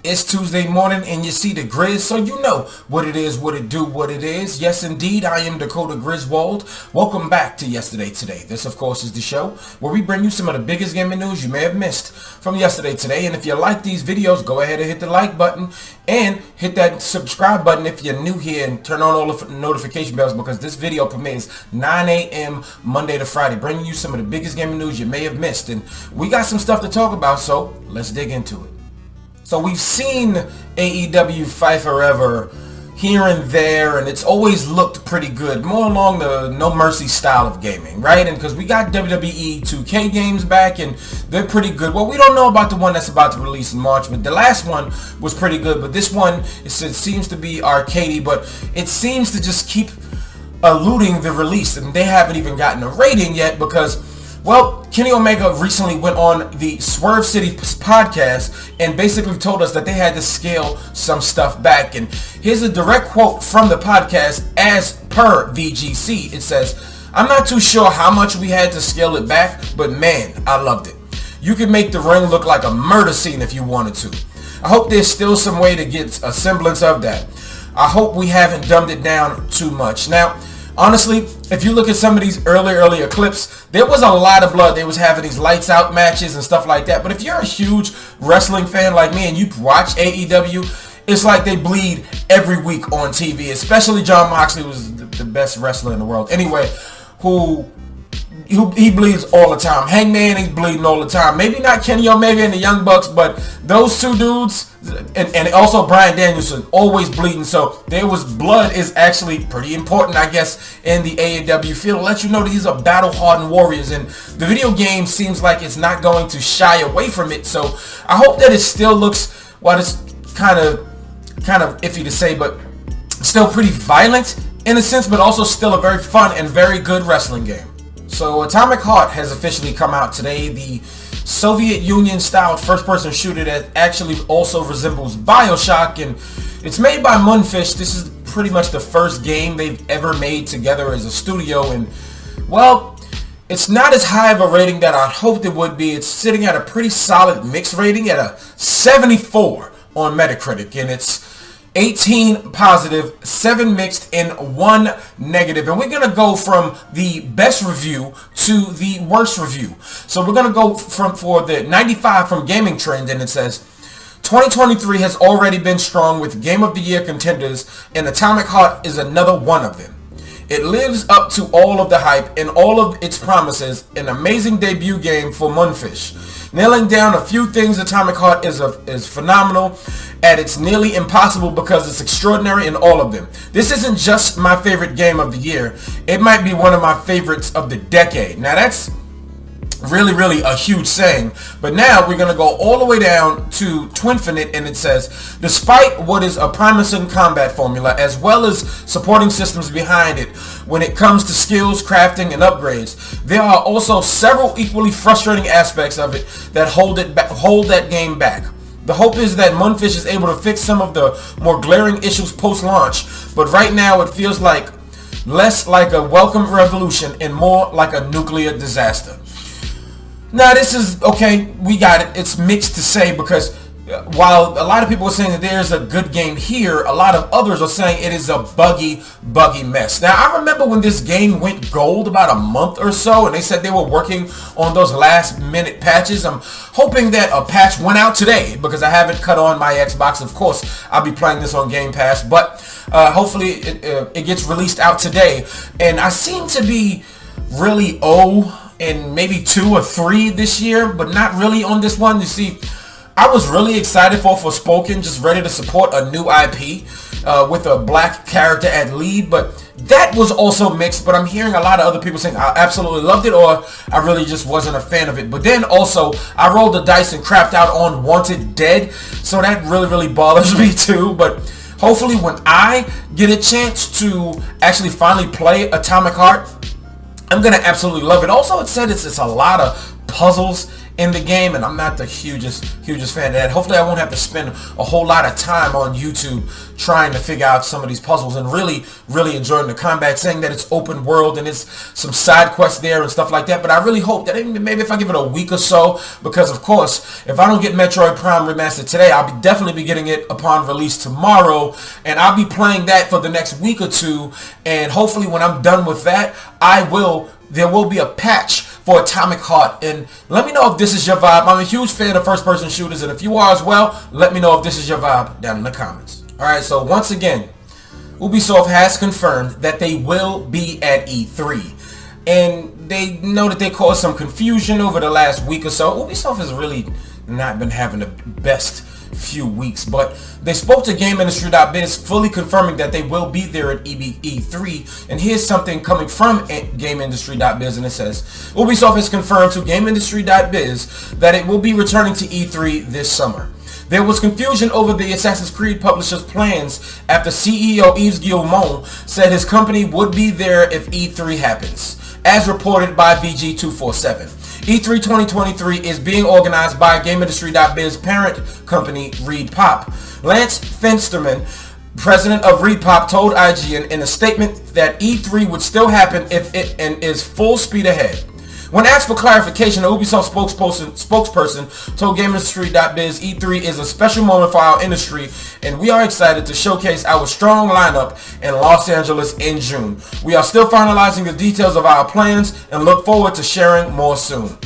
It's Tuesday morning and you see the Grizz, so you know what it is, what it do, what it is. Yes, indeed, I am Dakota Griswold. Welcome back to Yesterday Today. This, of course, is the show where we bring you some of the biggest gaming news you may have missed from yesterday today. And if you like these videos, go ahead and hit the like button and hit that subscribe button if you're new here, and turn on all the notification bells because this video premieres 9 a.m. Monday to Friday, bringing you some of the biggest gaming news you may have missed. And we got some stuff to talk about, so let's dig into it. So we've seen AEW Fight Forever here and there, and it's always looked pretty good, more along the No Mercy style of gaming, right? And because we got WWE 2K games back, and they're pretty good. Well, we don't know about the one that's about to release in March, but the last one was pretty good. But this one, it seems to be arcadey, but it seems to just keep eluding the release, and they haven't even gotten a rating yet because, well, Kenny Omega recently went on the Swerve City podcast and basically told us that they had to scale some stuff back. And here's a direct quote from the podcast as per VGC. It says, "I'm not too sure how much we had to scale it back, but man, I loved it. You could make the ring look like a murder scene if you wanted to. I hope there's still some way to get a semblance of that. I hope we haven't dumbed it down too much." Now, honestly, if you look at some of these earlier clips, there was a lot of blood. They was having these lights out matches and stuff like that. But if you're a huge wrestling fan like me and you watch AEW, it's like they bleed every week on TV. Especially Jon Moxley, was the best wrestler in the world. Anyway, he bleeds all the time. Hangman, he's bleeding all the time. Maybe not Kenny Omega and the Young Bucks, but those two dudes, and also Bryan Danielson, always bleeding. So there was blood is actually pretty important, I guess, in the AEW field. To let you know these are battle-hardened warriors, and the video game seems like it's not going to shy away from it. So I hope that it still looks, well, it's kind of iffy to say, but still pretty violent in a sense, but also still a very fun and very good wrestling game. So Atomic Heart has officially come out today, the Soviet Union style first-person shooter that actually also resembles BioShock, and it's made by Moonfish. This is pretty much the first game they've ever made together as a studio, and well, it's not as high of a rating that I hoped it would be. It's sitting at a pretty solid mixed rating at a 74 on Metacritic, and it's 18 positive, 7 mixed, and 1 negative. And we're going to go from the best review to the worst review. So we're going to go for the 95 from Gaming Trend, and it says, 2023 has already been strong with Game of the Year contenders, and Atomic Heart is another one of them. It lives up to all of the hype and all of its promises. An amazing debut game for Moonfish. Nailing down a few things, Atomic Heart is phenomenal, and it's nearly impossible because it's extraordinary in all of them. This isn't just my favorite game of the year. It might be one of my favorites of the decade. Now that's really a huge saying, but now we're going to go all the way down to Twinfinite, and it says, despite what is a promising combat formula as well as supporting systems behind it when it comes to skills, crafting, and upgrades, there are also several equally frustrating aspects of it that hold that game back. The hope is that Moonfish is able to fix some of the more glaring issues post-launch, but right now it feels like less like a welcome revolution and more like a nuclear disaster. Now this is, okay, we got it. It's mixed to say because while a lot of people are saying that there's a good game here, a lot of others are saying it is a buggy mess. Now I remember when this game went gold about a month or so, and they said they were working on those last minute patches. I'm hoping that a patch went out today because I haven't cut on my Xbox. Of course, I'll be playing this on Game Pass, but hopefully it gets released out today. And I seem to be really and maybe 2 or 3 this year, but not really on this one. You see, I was really excited for Forspoken, just ready to support a new IP with a black character at lead, but that was also mixed. But I'm hearing a lot of other people saying I absolutely loved it, or I really just wasn't a fan of it. But then also I rolled the dice and crapped out on Wanted Dead, so that really bothers me too. But hopefully when I get a chance to actually finally play Atomic Heart, I'm going to absolutely love it. Also, it said it's a lot of puzzles in the game, and I'm not the hugest fan of that. Hopefully I won't have to spend a whole lot of time on YouTube trying to figure out some of these puzzles, and really enjoying the combat, saying that it's open world and it's some side quests there and stuff like that. But I really hope that maybe if I give it a week or so, because of course if I don't get Metroid Prime Remastered today, I'll definitely be getting it upon release tomorrow, and I'll be playing that for the next week or two, and hopefully when I'm done with that, there will be a patch for Atomic Heart. And let me know if this is your vibe. I'm a huge fan of first-person shooters, and if you are as well, let me know if this is your vibe down in the comments. Alright, so once again, Ubisoft has confirmed that they will be at E3. And they know that they caused some confusion over the last week or so. Ubisoft has really not been having the best few weeks, but they spoke to GameIndustry.biz, fully confirming that they will be there at E3. And here's something coming from GameIndustry.biz, and it says, Ubisoft has confirmed to GameIndustry.biz that it will be returning to E3 this summer. There was confusion over the Assassin's Creed publisher's plans after CEO Yves Guillemot said his company would be there if E3 happens, as reported by VG247. E3 2023 is being organized by GameIndustry.biz parent company ReedPop. Lance Fensterman, president of ReedPop, told IGN in a statement that E3 would still happen if it and is full speed ahead. When asked for clarification, the Ubisoft spokesperson told GameIndustry.biz E3 is a special moment for our industry, and we are excited to showcase our strong lineup in Los Angeles in June. We are still finalizing the details of our plans and look forward to sharing more soon.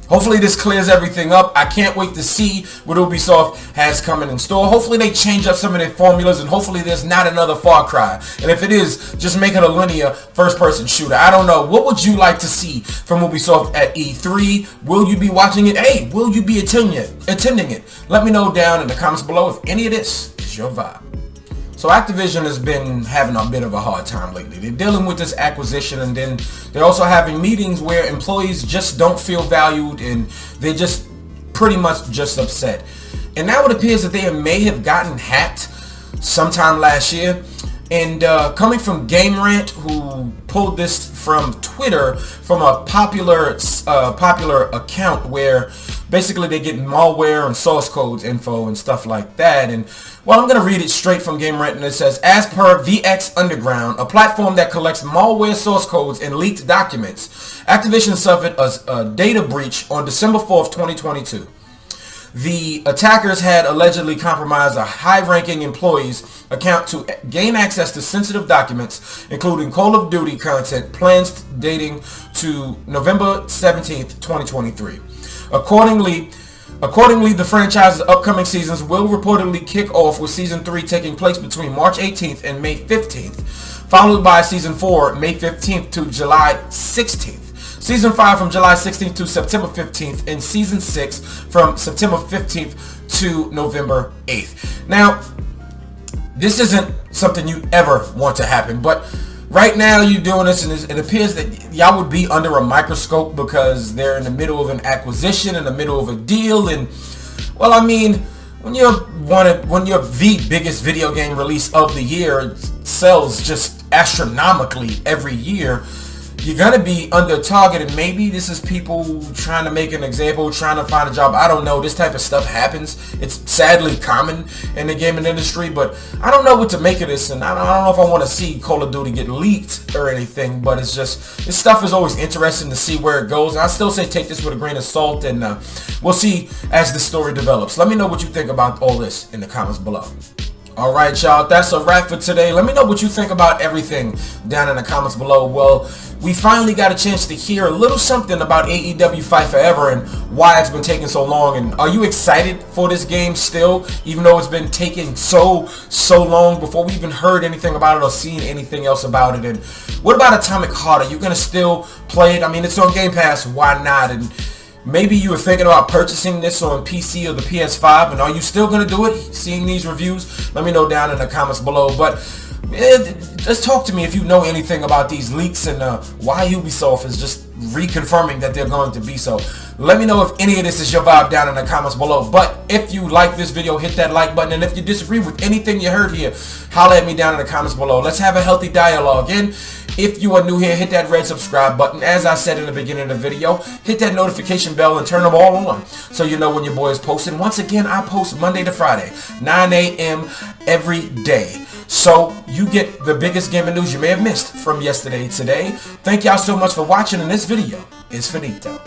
Hopefully this clears everything up. I can't wait to see what Ubisoft has coming in store. Hopefully they change up some of their formulas, and hopefully there's not another Far Cry. And if it is, just make it a linear first-person shooter. I don't know. What would you like to see from Ubisoft at E3? Will you be watching it? Hey, will you be attending it? Let me know down in the comments below if any of this is your vibe. So Activision has been having a bit of a hard time lately. They're dealing with this acquisition, and then they're also having meetings where employees just don't feel valued, and they're just pretty much just upset. And now it appears that they may have gotten hacked sometime last year. And coming from Game Rant, who pulled this from Twitter, from a popular account where basically they get malware and source codes info and stuff like that. And well, I'm going to read it straight from Game Rant, and it says, as per VX Underground, a platform that collects malware source codes and leaked documents, Activision suffered a data breach on December 4th, 2022. The attackers had allegedly compromised a high-ranking employee's account to gain access to sensitive documents, including Call of Duty content, plans dating to November 17th, 2023. Accordingly, the franchise's upcoming seasons will reportedly kick off with Season 3 taking place between March 18th and May 15th, followed by Season 4 May 15th to July 16th. Season 5 from July 16th to September 15th, and Season 6 from September 15th to November 8th. Now, this isn't something you ever want to happen, but right now you're doing this, and it appears that y'all would be under a microscope because they're in the middle of an acquisition, in the middle of a deal, and, well, I mean, when you're the biggest video game release of the year, it sells just astronomically every year, you're going to be under target. And maybe this is people trying to make an example, trying to find a job. I don't know. This type of stuff happens. It's sadly common in the gaming industry, but I don't know what to make of this, and I don't know if I want to see Call of Duty get leaked or anything, but it's just, this stuff is always interesting to see where it goes. And I still say take this with a grain of salt, and we'll see as the story develops. Let me know what you think about all this in the comments below. Alright, y'all, that's a wrap for today. Let me know what you think about everything down in the comments below. Well, we finally got a chance to hear a little something about AEW Fight Forever and why it's been taking so long. And are you excited for this game still, even though it's been taking so long before we even heard anything about it or seen anything else about it? And what about Atomic Heart? Are you going to still play it? I mean, it's on Game Pass. Why not? And maybe you were thinking about purchasing this on PC or the PS5, and are you still going to do it? Seeing these reviews? Let me know down in the comments below. But just talk to me if you know anything about these leaks and why Ubisoft is just reconfirming that they're going to be so. Let me know if any of this is your vibe down in the comments below. But if you like this video, hit that like button. And if you disagree with anything you heard here, holler at me down in the comments below. Let's have a healthy dialogue. And If you are new here, hit that red subscribe button. As I said in the beginning of the video, hit that notification bell and turn them all on so you know when your boy is posting. Once again, I post Monday to Friday, 9 a.m. every day. So you get the biggest gaming news you may have missed from yesterday today. Thank y'all so much for watching, and this video is finito.